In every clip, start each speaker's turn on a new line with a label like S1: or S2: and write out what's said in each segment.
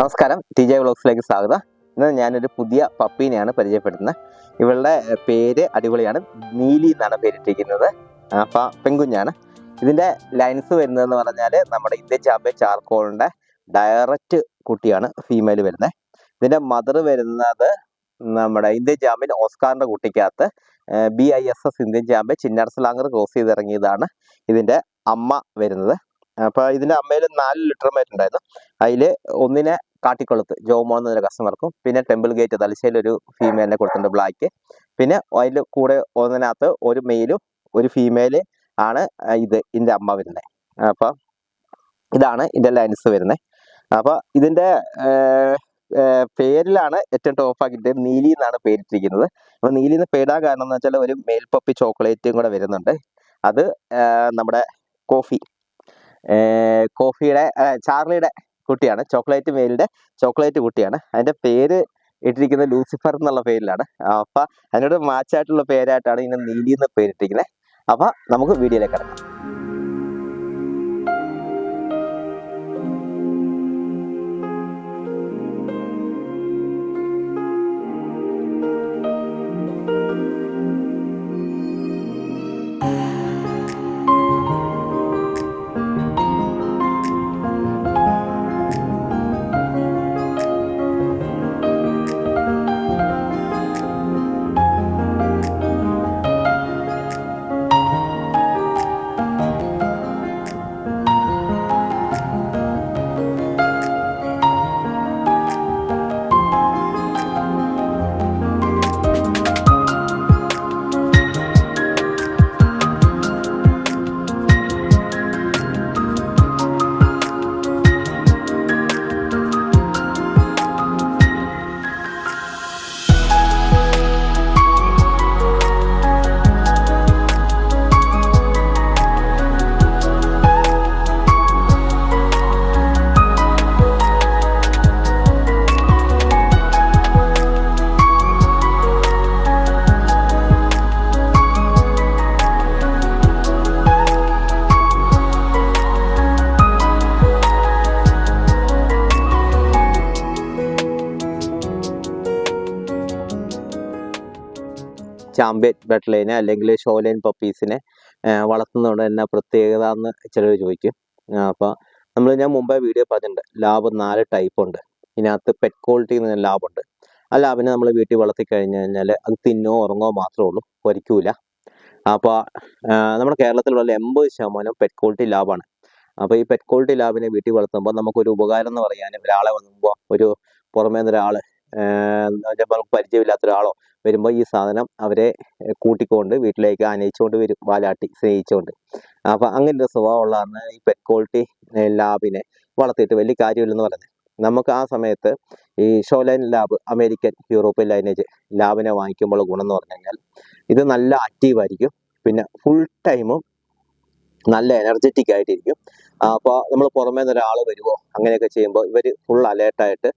S1: നമസ്കാരം, T J വ്ളോഗ്സിലേക്ക് സ്വാഗതം. ഇന്ന് ഞാനൊരു പുതിയ പപ്പീനെയാണ് പരിചയപ്പെടുത്തുന്നത്. ഇവളുടെ പേര് അടിപൊളിയാണ്, നീലി എന്നാണ് പേരിട്ടിരിക്കുന്നത്. അപ്പം പെൺകുഞ്ഞാണ്. ഇതിൻ്റെ ലൈൻസ് വരുന്നതെന്ന് പറഞ്ഞാൽ നമ്മുടെ ഇന്ത്യൻ ചാമ്പ്യൻ ചാർക്കോളിൻ്റെ ഡയറക്റ്റ് കുട്ടിയാണ് ഫീമെയിൽ വരുന്നത്. ഇതിൻ്റെ മദർ വരുന്നത് നമ്മുടെ ഇന്ത്യൻ ചാമ്പ്യൻ ഓസ്കാറിൻ്റെ കുട്ടിക്കകത്ത് BISS ഇന്ത്യൻ ചാമ്പ്യൻ ചിന്നാർസലാങ്കർ ക്രോസ് ചെയ്തിറങ്ങിയതാണ് ഇതിൻ്റെ അമ്മ വരുന്നത്. അപ്പോൾ ഇതിൻ്റെ അമ്മയിൽ 4 ലിറ്റർ മേറ്റുണ്ടായിരുന്നു. അതിൽ ഒന്നിനെ കാട്ടിക്കൊളുത്ത് ജോമോൺ എന്നൊരു കസ്റ്റമർക്കും, പിന്നെ ടെമ്പിൾ ഗേറ്റ് തലശ്ശേരിയിൽ ഒരു ഫീമെയിലിനെ കൊടുത്തിട്ടുണ്ട് ബ്ലാക്ക്. പിന്നെ അതിൽ കൂടെ ഒന്നിനകത്ത് ഒരു മെയിലും ഒരു ഫീമെയിൽ ആണ് ഇതിൻ്റെ അമ്മ വരുന്നത്. അപ്പം ഇതാണ് ഇതിൻ്റെ ലൈൻസ് വരുന്നത്. അപ്പോൾ ഇതിൻ്റെ പേരിലാണ് ഏറ്റവും ടോപ്പാക്കിയിട്ട് നീലി എന്നാണ് പേരിട്ടിരിക്കുന്നത്. അപ്പോൾ നീലി എന്ന് പേരാൻ കാരണം എന്ന് വെച്ചാൽ ഒരു മെയിൽ പപ്പി ചോക്ലേറ്റും കൂടെ വരുന്നുണ്ട്. അത് നമ്മുടെ കോഫിയുടെ ചാർലിയുടെ കുട്ടിയാണ്, ചോക്ലേറ്റ് മെയിലിൻ്റെ ചോക്ലേറ്റ് കുട്ടിയാണ്. അതിൻ്റെ പേര് ഇട്ടിരിക്കുന്നത് ലൂസിഫർ എന്നുള്ള പേരിലാണ്. അപ്പം അതിനോട് മാച്ചായിട്ടുള്ള പേരായിട്ടാണ് ഇതിന് നീലി എന്ന് പേരിട്ടിരിക്കുന്നത്. അപ്പം നമുക്ക് വീഡിയോയിലേക്ക് കിടക്കാം. ചാമ്പ്യൻ ബെട്ട്ലൈനെ അല്ലെങ്കിൽ ഷോലൈൻ പപ്പീസിനെ വളർത്തുന്നതുകൊണ്ട് തന്നെ പ്രത്യേകത എന്ന് ചിലർ ചോദിക്കും. അപ്പോൾ ഞാൻ മുമ്പേ വീഡിയോ പറഞ്ഞിട്ടുണ്ട്, ലാബ് 4 ടൈപ്പ് ഉണ്ട്. ഇതിനകത്ത് പെറ്റ് ക്വാളിറ്റി എന്ന് ലാബുണ്ട്. ആ ലാബിനെ നമ്മൾ വീട്ടിൽ വളർത്തി കഴിഞ്ഞ് കഴിഞ്ഞാൽ അത് തിന്നോ ഉറങ്ങോ മാത്രമേ ഉള്ളൂ, പൊരിക്കൂല. അപ്പോൾ നമ്മുടെ കേരളത്തിലുള്ള 80% പെറ്റ് ക്വാളിറ്റി ലാബാണ്. അപ്പോൾ ഈ പെറ്റ് ക്വാളിറ്റി ലാബിനെ വീട്ടിൽ വളർത്തുമ്പോൾ നമുക്കൊരു ഉപകാരം എന്ന് പറയാൻ, ഒരാളെ വന്നുമ്പോൾ ഒരു പുറമേ നിന്നൊരാൾ നമുക്ക് പരിചയമില്ലാത്ത ഒരാളോ വരുമ്പോൾ ഈ സാധനം അവരെ കൂട്ടിക്കൊണ്ട് വീട്ടിലേക്ക് ആനയിച്ചുകൊണ്ട് വരും, വാലാട്ടി സ്നേഹിച്ചുകൊണ്ട്. അപ്പം അങ്ങനെ ഒരു സ്വഭാവമുള്ളതാണ് ഈ പെറ്റ് ക്വാളിറ്റി ലാബിനെ വളർത്തിയിട്ട് വലിയ കാര്യമില്ലെന്ന് പറയുന്നത്. നമുക്ക് ആ സമയത്ത് ഈ ഷോലൈൻ ലാബ്, അമേരിക്കൻ യൂറോപ്യൻ ലൈനേജ് ലാബിനെ വാങ്ങിക്കുമ്പോൾ ഗുണം എന്ന് പറഞ്ഞു കഴിഞ്ഞാൽ ഇത് നല്ല ആക്റ്റീവായിരിക്കും, പിന്നെ ഫുൾ ടൈമും നല്ല എനർജറ്റിക് ആയിട്ടിരിക്കും. അപ്പോൾ നമ്മൾ പുറമേ നിന്ന് ഒരാൾ വരുമോ അങ്ങനെയൊക്കെ ചെയ്യുമ്പോൾ ഇവർ ഫുൾ അലേർട്ടായിട്ട്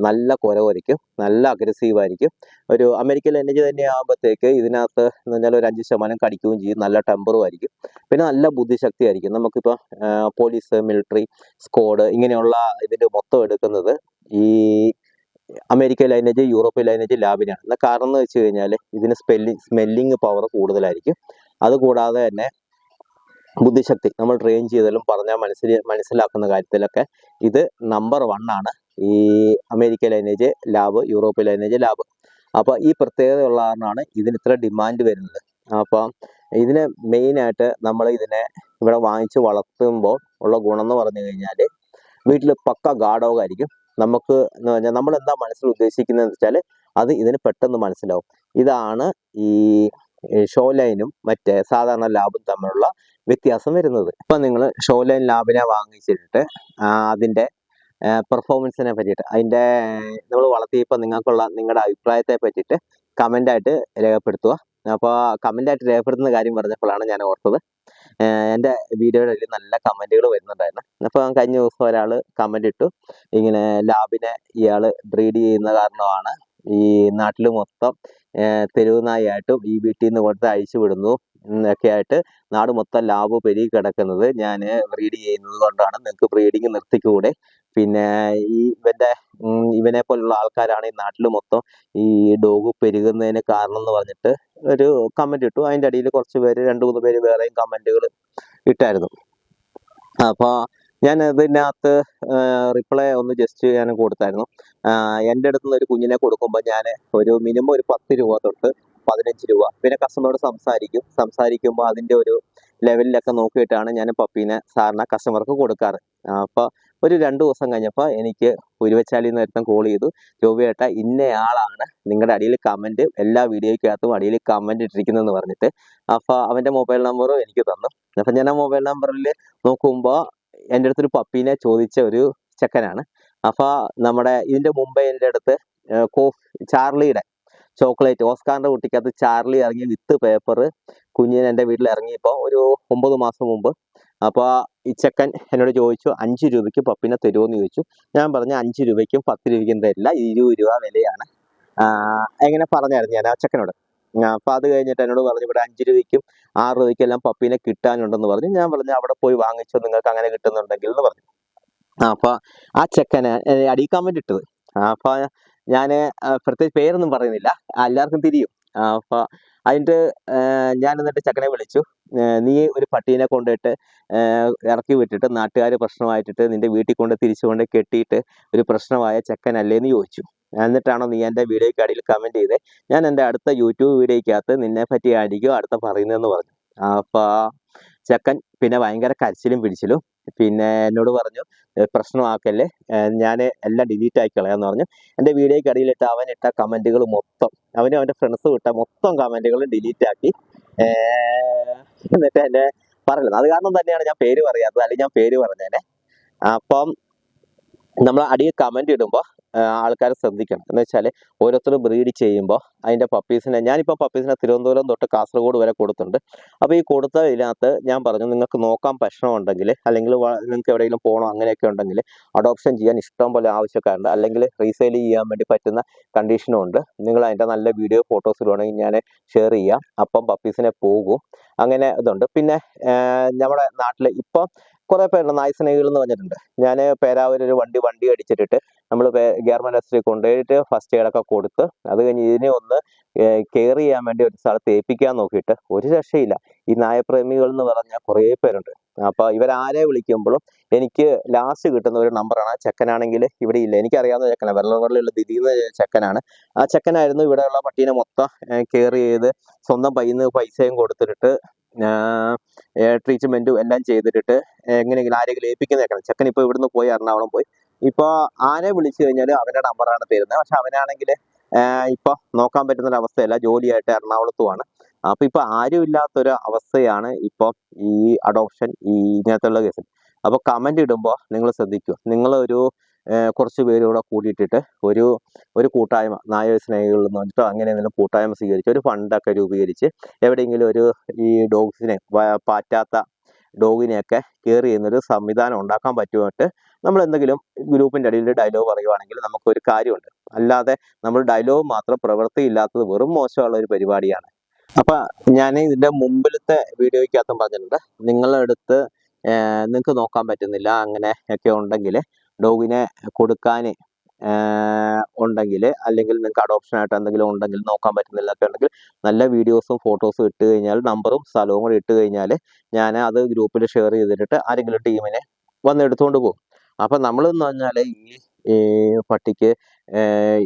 S1: നല്ല കുരവരിക്കും, നല്ല അഗ്രസീവായിരിക്കും. ഒരു അമേരിക്കൻ ലൈനേജ് തന്നെ ആകുമ്പോഴത്തേക്ക് ഇതിനകത്ത് എന്ന് പറഞ്ഞാൽ ഒരു 5% കടിക്കുകയും ചെയ്യും, നല്ല ടെമ്പറും ആയിരിക്കും, പിന്നെ നല്ല ബുദ്ധിശക്തി ആയിരിക്കും. നമുക്കിപ്പോൾ പോലീസ്, മിലിറ്ററി, സ്ക്വാഡ് ഇങ്ങനെയുള്ള ഇതിൻ്റെ മൊത്തം എടുക്കുന്നത് ഈ അമേരിക്കൻ ലൈനേജ്, യൂറോപ്യൻ ലൈനേജ് ലാബിനാണ്. എന്നാൽ കാരണം എന്ന് വെച്ച് കഴിഞ്ഞാൽ ഇതിന് സ്മെല്ലിങ് പവർ കൂടുതലായിരിക്കും. അതുകൂടാതെ തന്നെ ബുദ്ധിശക്തി, നമ്മൾ ട്രെയിൻ ചെയ്താലും പറഞ്ഞാൽ മനസ്സിലാക്കുന്ന കാര്യത്തിലൊക്കെ ഇത് നമ്പർ 1 ആണ് ഈ American lineage lab, European lineage lab. അപ്പോൾ ഈ പ്രത്യേകതയുള്ള കാരണമാണ് ഇതിന് ഇത്ര ഡിമാൻഡ് വരുന്നത്. അപ്പം ഇതിന് മെയിനായിട്ട് നമ്മൾ ഇതിനെ ഇവിടെ വാങ്ങിച്ച് വളർത്തുമ്പോൾ ഉള്ള ഗുണം എന്ന് പറഞ്ഞു കഴിഞ്ഞാൽ വീട്ടിൽ പക്ക ഗാർഡോഗായിരിക്കും. നമുക്ക് എന്ന് പറഞ്ഞാൽ നമ്മൾ എന്താ മനസ്സിൽ ഉദ്ദേശിക്കുന്നതെന്ന് വെച്ചാൽ അത് ഇതിന് പെട്ടെന്ന് മനസ്സിലാവും. ഇതാണ് ഈ ഷോലൈനും മറ്റേ സാധാരണ ലാബും തമ്മിലുള്ള വ്യത്യാസം വരുന്നത്. ഇപ്പം നിങ്ങൾ ഷോലൈൻ ലാബിനെ വാങ്ങിച്ചിട്ട് അതിൻ്റെ പെർഫോമൻസിനെ പറ്റിയിട്ട്, അതിൻ്റെ നമ്മൾ വളർത്തിയപ്പോൾ നിങ്ങളുടെ അഭിപ്രായത്തെ പറ്റിയിട്ട് കമൻ്റായിട്ട് രേഖപ്പെടുത്തുക. അപ്പോൾ കമൻ്റായിട്ട് രേഖപ്പെടുത്തുന്ന കാര്യം പറഞ്ഞപ്പോഴാണ് ഞാൻ ഓർത്തത്, എൻ്റെ വീഡിയോയുടെ ഇടയിൽ നല്ല കമൻറ്റുകൾ വരുന്നുണ്ടായിരുന്നു. അപ്പോൾ കഴിഞ്ഞ ദിവസം ഒരാൾ കമൻ്റ് ഇട്ടു, ഇങ്ങനെ ലാബിനെ ഇയാൾ ബ്രീഡ് ചെയ്യുന്ന കാരണമാണ് ഈ നാട്ടിൽ മൊത്തം തെരുവ് നായായിട്ടും ഈ വീട്ടിൽ നിന്ന് കൊടുത്ത് അഴിച്ചു വിടുന്നു, ഒക്കെ ആയിട്ട് നാട് മൊത്തം ലാബ് പെരുകി കിടക്കുന്നത് ഞാൻ ബ്രീഡ് ചെയ്യുന്നത് കൊണ്ടാണ്. നിങ്ങൾക്ക് ബ്രീഡിങ് നിർത്തിക്കൂടെ? പിന്നെ ഇവനെ പോലുള്ള ആൾക്കാരാണ് ഈ നാട്ടിൽ മൊത്തം ഈ ഡോഗ് പെരുകുന്നതിന് കാരണം എന്ന് പറഞ്ഞിട്ട് ഒരു കമന്റ് ഇട്ടു. അതിൻ്റെ അടിയിൽ കുറച്ച് പേര് 2-3 പേര് വേറെയും കമന്റുകൾ ഇട്ടായിരുന്നു. അപ്പോൾ ഞാൻ ഇതിനകത്ത് റിപ്ലൈ ഒന്ന് ജസ്റ്റ് ഞാൻ കൊടുത്തായിരുന്നു. എൻ്റെ അടുത്ത് നിന്ന് ഒരു കുഞ്ഞിനെ കൊടുക്കുമ്പോൾ ഞാൻ ഒരു മിനിമം ഒരു 10 രൂപ തൊട്ട് 15 രൂപ, പിന്നെ കസ്റ്റമറോട് സംസാരിക്കുമ്പോൾ അതിൻ്റെ ഒരു ലെവലിലൊക്കെ നോക്കിയിട്ടാണ് ഞാൻ പപ്പീനെ സാറിന് കസ്റ്റമർക്ക് കൊടുക്കാറ്. അപ്പോൾ ഒരു 2 ദിവസം കഴിഞ്ഞപ്പോൾ എനിക്ക് ഉരുവച്ചാലിൽ നിന്ന് ഒരുത്തൻ കോൾ ചെയ്തു, ജോബിയേട്ടാ ഇന്നയാളാണ് നിങ്ങളുടെ അടിയിൽ കമൻറ്റ്, എല്ലാ വീഡിയോയ്ക്കകത്തും അടിയിൽ കമൻറ്റ് ഇട്ടിരിക്കുന്നതെന്ന് പറഞ്ഞിട്ട്. അപ്പോൾ അവൻ്റെ മൊബൈൽ നമ്പറും എനിക്ക് തന്നു. അപ്പം ഞാൻ ആ മൊബൈൽ നമ്പറിൽ നോക്കുമ്പോൾ എൻ്റെ അടുത്തൊരു പപ്പീനെ ചോദിച്ച ഒരു ചെക്കനാണ്. അപ്പോൾ നമ്മുടെ ഇതിൻ്റെ മുമ്പേ എൻ്റെ അടുത്ത് ചാർലിയുടെ ചോക്ലേറ്റ്, ഓസ്കാറിൻ്റെ കുട്ടിക്കകത്ത് ചാർലി ഇറങ്ങിയ വിത്ത് പേപ്പർ കുഞ്ഞിന് എൻ്റെ വീട്ടിൽ ഇറങ്ങിയപ്പോൾ ഒരു 9 മാസം മുമ്പ്. അപ്പോൾ ഈ ചെക്കൻ എന്നോട് ചോദിച്ചു 5 രൂപയ്ക്ക് പപ്പിനെ തരുമോയെന്ന് ചോദിച്ചു. ഞാൻ പറഞ്ഞു 5 രൂപയ്ക്കും 10 രൂപയ്ക്കും തരില്ല, 20 രൂപ വിലയാണ്. എങ്ങനെ പറഞ്ഞായിരുന്നു ഞാൻ ആ ചെക്കനോട്. അപ്പോൾ അത് കഴിഞ്ഞിട്ട് എന്നോട് പറഞ്ഞു ഇവിടെ 5 രൂപയ്ക്കും 6 രൂപയ്ക്കും എല്ലാം പപ്പീനെ കിട്ടാനുണ്ടെന്ന് പറഞ്ഞു. ഞാൻ പറഞ്ഞു അവിടെ പോയി വാങ്ങിച്ചോ, നിങ്ങൾക്ക് അങ്ങനെ കിട്ടുന്നുണ്ടെങ്കിൽ എന്ന് പറഞ്ഞു. അപ്പോൾ ആ ചെക്കന് അടി കമന്റ് ഇട്ടത്. അപ്പോൾ ഞാൻ പ്രത്യേകിച്ച് പേരൊന്നും പറയുന്നില്ല, എല്ലാവർക്കും തിരിയും. അപ്പോൾ അതിൻ്റെ ഞാൻ എന്നിട്ട് ചെക്കനെ വിളിച്ചു, നീ ഒരു പട്ടീനെ കൊണ്ടിട്ട് ഇറക്കി വിട്ടിട്ട് നാട്ടുകാർ പ്രശ്നമായിട്ടിട്ട് നിന്റെ വീട്ടിൽ കൊണ്ട് തിരിച്ചുകൊണ്ട് കെട്ടിയിട്ട് ഒരു പ്രശ്നമായ ചെക്കനല്ലേ എന്ന് ചോദിച്ചു. എന്നിട്ടാണോ നീ എൻ്റെ വീഡിയോയ്ക്ക് അടിയിൽ കമൻറ്റ് ചെയ്തേ? ഞാൻ എൻ്റെ അടുത്ത യൂട്യൂബ് വീഡിയോയ്ക്കകത്ത് നിന്നെ പറ്റി ആയിരിക്കും അടുത്ത പറയുന്നതെന്ന് പറഞ്ഞു. അപ്പോൾ ചെക്കൻ പിന്നെ ഭയങ്കര കരച്ചിലും പിടിച്ചിലും. പിന്നെ എന്നോട് പറഞ്ഞു പ്രശ്നമാക്കല്ലേ, ഞാൻ എല്ലാം ഡിലീറ്റ് ആക്കി കളയാന്ന് പറഞ്ഞു. എൻ്റെ വീഡിയോയ്ക്ക് അടിയിലിട്ട് അവനിട്ട കമൻറ്റുകൾ മൊത്തം, അവനും അവൻ്റെ ഫ്രണ്ട്സും ഇട്ട മൊത്തം കമൻറ്റുകളും ഡിലീറ്റ് ആക്കി. എന്നിട്ട് എന്നെ പറഞ്ഞത് അത് കാരണം തന്നെയാണ് ഞാൻ പേര് പറയാത്തത്, അല്ലെങ്കിൽ ഞാൻ പേര് പറഞ്ഞേനെ. അപ്പം നമ്മൾ അടിയിൽ കമൻറ്റ് ഇടുമ്പോൾ ആൾക്കാർ ശ്രദ്ധിക്കണം. എന്ന് വെച്ചാൽ ഓരോരുത്തരും ബ്രീഡ് ചെയ്യുമ്പോൾ അതിൻ്റെ പപ്പീസിനെ, ഞാനിപ്പോൾ പപ്പീസിനെ തിരുവനന്തപുരം തൊട്ട് കാസർഗോഡ് വരെ കൊടുത്തിട്ടുണ്ട്. അപ്പോൾ ഈ കൊടുത്തതിനകത്ത് ഞാൻ പറഞ്ഞു നിങ്ങൾക്ക് നോക്കാൻ പ്രശ്നമുണ്ടെങ്കിൽ, അല്ലെങ്കിൽ നിങ്ങൾക്ക് എവിടെയെങ്കിലും പോകണം അങ്ങനെയൊക്കെ ഉണ്ടെങ്കിൽ അഡോപ്ഷൻ ചെയ്യാൻ ഇഷ്ടം പോലെ ആവശ്യക്കാരുണ്ട്, അല്ലെങ്കിൽ റീസെയിൽ ചെയ്യാൻ വേണ്ടി പറ്റുന്ന കണ്ടീഷനും ഉണ്ട്. നിങ്ങൾ അതിൻ്റെ നല്ല വീഡിയോ ഫോട്ടോസ് ഇടുവാണെങ്കിൽ ഞാൻ ഷെയർ ചെയ്യാം, അപ്പം പപ്പീസിനെ പോകും. അങ്ങനെ ഇതുണ്ട്. പിന്നെ നമ്മുടെ നാട്ടിൽ ഇപ്പം കുറേ പേരുണ്ട് നായ് സ്നേഹികൾ എന്ന് പറഞ്ഞിട്ടുണ്ട്. ഞാൻ പേരാവൂരൊരു വണ്ടി അടിച്ചിട്ടിട്ട് നമ്മൾ ഗവൺമെൻറ് ആശുപത്രിയിൽ കൊണ്ടുപോയിട്ട് ഫസ്റ്റ് എയ്ഡൊക്കെ കൊടുത്ത് അത് കഴിഞ്ഞ് ഇതിനെ ഒന്ന് കെയർ ചെയ്യാൻ വേണ്ടി ഒരു സ്ഥലത്ത് ഏൽപ്പിക്കാൻ നോക്കിയിട്ട് ഒരു രക്ഷയില്ല. ഈ നായപ്രേമികൾ എന്ന് പറഞ്ഞാൽ കുറേ പേരുണ്ട്. അപ്പോൾ ഇവരാരെ വിളിക്കുമ്പോഴും എനിക്ക് ലാസ്റ്റ് കിട്ടുന്ന ഒരു നമ്പറാണ്. ചെക്കനാണെങ്കിൽ ഇവിടെ ഇല്ല, എനിക്കറിയാവുന്ന ചെക്കനാണ്, വെള്ളവറിലുള്ള ദിദീന്ന് ചെക്കനാണ്. ആ ചെക്കനായിരുന്നു ഇവിടെയുള്ള പട്ടീനെ മൊത്തം കെയർ ചെയ്ത് സ്വന്തം പൈസയും കൊടുത്തിട്ട് ട്രീറ്റ്മെൻറ്റും എല്ലാം ചെയ്തിട്ട് എങ്ങനെയെങ്കിലും ആരെങ്കിലും ഏൽപ്പിക്കുന്നേക്കണം. ചെക്കൻ ഇപ്പോൾ ഇവിടുന്ന് പോയി എറണാകുളം പോയി. ഇപ്പോൾ ആരെ വിളിച്ചു കഴിഞ്ഞാൽ അവൻ്റെ നമ്പറാണ് തരുന്നത്. പക്ഷെ അവനാണെങ്കിൽ ഇപ്പോൾ നോക്കാൻ പറ്റുന്നൊരവസ്ഥയല്ല, ജോലിയായിട്ട് എറണാകുളത്തുമാണ്. അപ്പോൾ ഇപ്പോൾ ആരും ഇല്ലാത്തൊരു അവസ്ഥയാണ് ഇപ്പോൾ ഈ അഡോപ്ഷൻ ഇങ്ങനത്തുള്ള കേസിൽ. അപ്പോൾ കമൻ്റ് ഇടുമ്പോൾ നിങ്ങൾ ശ്രദ്ധിക്കുക, നിങ്ങളൊരു കുറച്ച് പേരൂടെ കൂടിയിട്ടിട്ട് ഒരു കൂട്ടായ്മ, നായ സ്നേഹികൾ എന്ന് പറഞ്ഞിട്ടോ അങ്ങനെ എന്തെങ്കിലും കൂട്ടായ്മ സ്വീകരിച്ച് ഒരു ഫണ്ടൊക്കെ രൂപീകരിച്ച് എവിടെയെങ്കിലും ഈ ഡോഗ്സിനെ പാറ്റാത്ത ഡോഗിനെയൊക്കെ കെയർ ചെയ്യുന്നൊരു സംവിധാനം ഉണ്ടാക്കാൻ പറ്റുമായിട്ട് നമ്മൾ എന്തെങ്കിലും ഗ്രൂപ്പിൻ്റെ അടിയിൽ ഡയലോഗ് പറയുവാണെങ്കിൽ നമുക്കൊരു കാര്യമുണ്ട്. അല്ലാതെ നമ്മൾ ഡയലോഗ് മാത്രം പ്രവൃത്തിയില്ലാത്തത് വെറും മോശമുള്ള ഒരു പരിപാടിയാണ്. അപ്പം ഞാൻ ഇതിൻ്റെ മുമ്പിലത്തെ വീഡിയോയ്ക്കകത്തും പറഞ്ഞിട്ടുണ്ട്, നിങ്ങളുടെ അടുത്ത് നിങ്ങൾക്ക് നോക്കാൻ പറ്റുന്നില്ല അങ്ങനെ ഒക്കെ ഉണ്ടെങ്കിൽ, ഡോഗിനെ കൊടുക്കാൻ ഉണ്ടെങ്കിൽ, അല്ലെങ്കിൽ നിങ്ങൾക്ക് അഡോപ്ഷനായിട്ട് എന്തെങ്കിലും ഉണ്ടെങ്കിൽ നോക്കാൻ പറ്റുന്നില്ല ഒക്കെ ഉണ്ടെങ്കിൽ നല്ല വീഡിയോസും ഫോട്ടോസും ഇട്ട് കഴിഞ്ഞാൽ, നമ്പറും സ്ഥലവും കൂടി ഇട്ട് കഴിഞ്ഞാൽ ഞാൻ അത് ഗ്രൂപ്പിൽ ഷെയർ ചെയ്തിട്ട് ആരെങ്കിലും ടീമിനെ വന്ന് എടുത്തുകൊണ്ട് പോകും. അപ്പം നമ്മളെന്ന് പറഞ്ഞാൽ ഈ പട്ടിക്ക്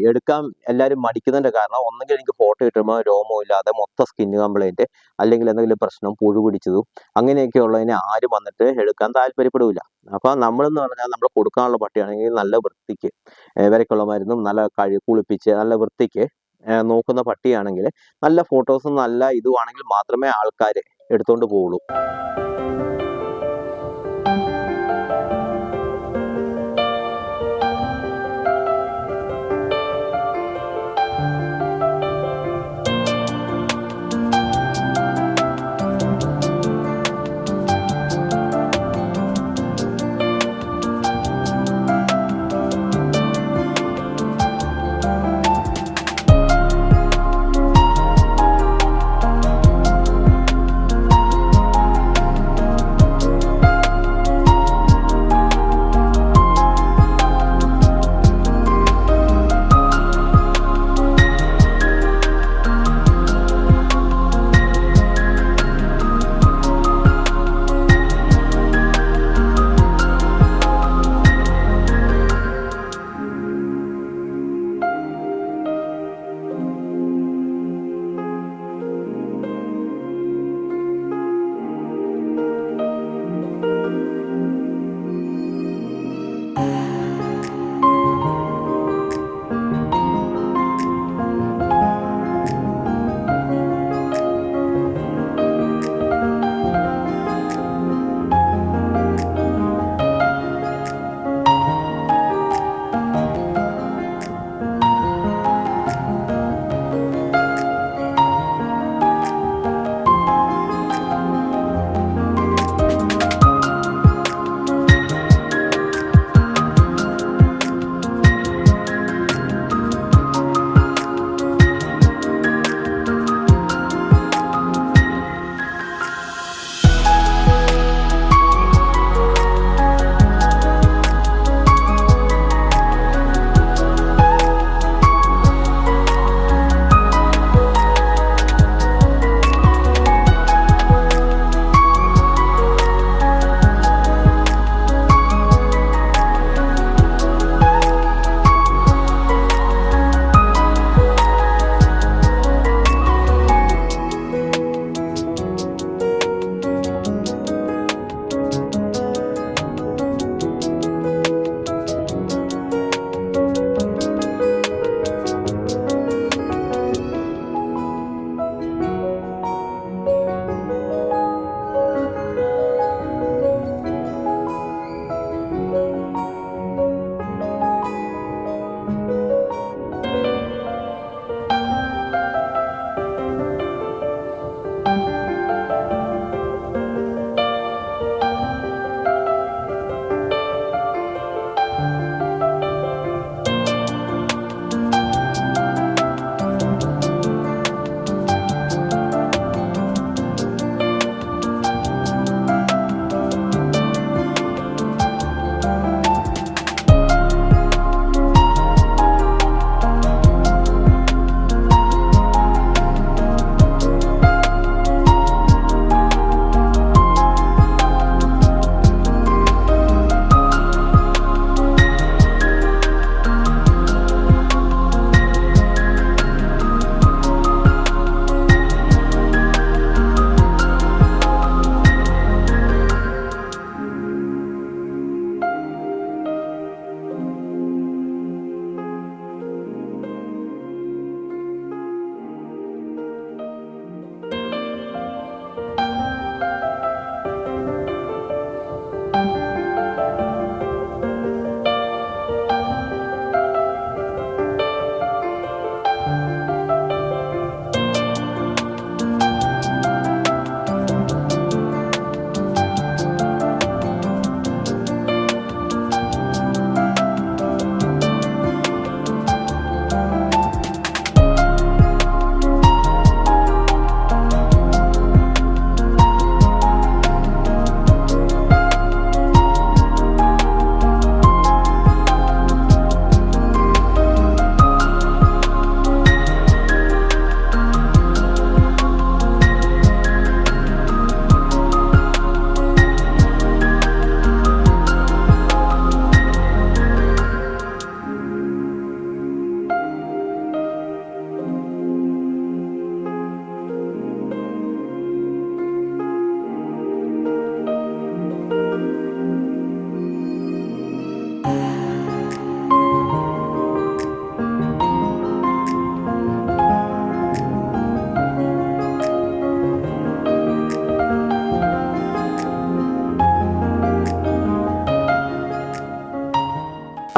S1: എടുക്കാൻ എല്ലാവരും മടിക്കുന്നതിൻ്റെ കാരണം ഒന്നെങ്കിൽ എനിക്ക് ഫോട്ടോ കിട്ടുമ്പോൾ രോമവും ഇല്ലാതെ മൊത്തം സ്കിന്ന് കംപ്ലൈൻറ്റ്, അല്ലെങ്കിൽ എന്തെങ്കിലും പ്രശ്നം പുഴു പിടിച്ചതും അങ്ങനെയൊക്കെ ഉള്ളതിനെ ആരും വന്നിട്ട് എടുക്കാൻ താല്പര്യപ്പെടില്ല. അപ്പോൾ നമ്മളെന്ന് പറഞ്ഞാൽ നമ്മൾ കൊടുക്കാനുള്ള പട്ടിയാണെങ്കിൽ നല്ല വൃത്തിക്ക് വിരക്കുള്ള മരുന്നും നല്ല കുളിപ്പിച്ച് നല്ല വൃത്തിക്ക് നോക്കുന്ന പട്ടിയാണെങ്കിൽ, നല്ല ഫോട്ടോസും നല്ല ഇതുവാണെങ്കിൽ മാത്രമേ ആൾക്കാർ എടുത്തുകൊണ്ട് പോവുള്ളൂ.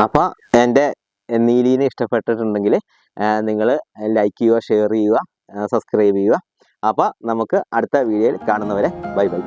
S1: അപ്പോൾ എൻ്റെ നീലീനെ ഇഷ്ടപ്പെട്ടിട്ടുണ്ടെങ്കിൽ നിങ്ങൾ ലൈക്ക് ചെയ്യുക, ഷെയർ ചെയ്യുക, സബ്സ്ക്രൈബ് ചെയ്യുക. അപ്പോൾ നമുക്ക് അടുത്ത വീഡിയോയിൽ കാണുന്നവരെ ബൈ ബൈ.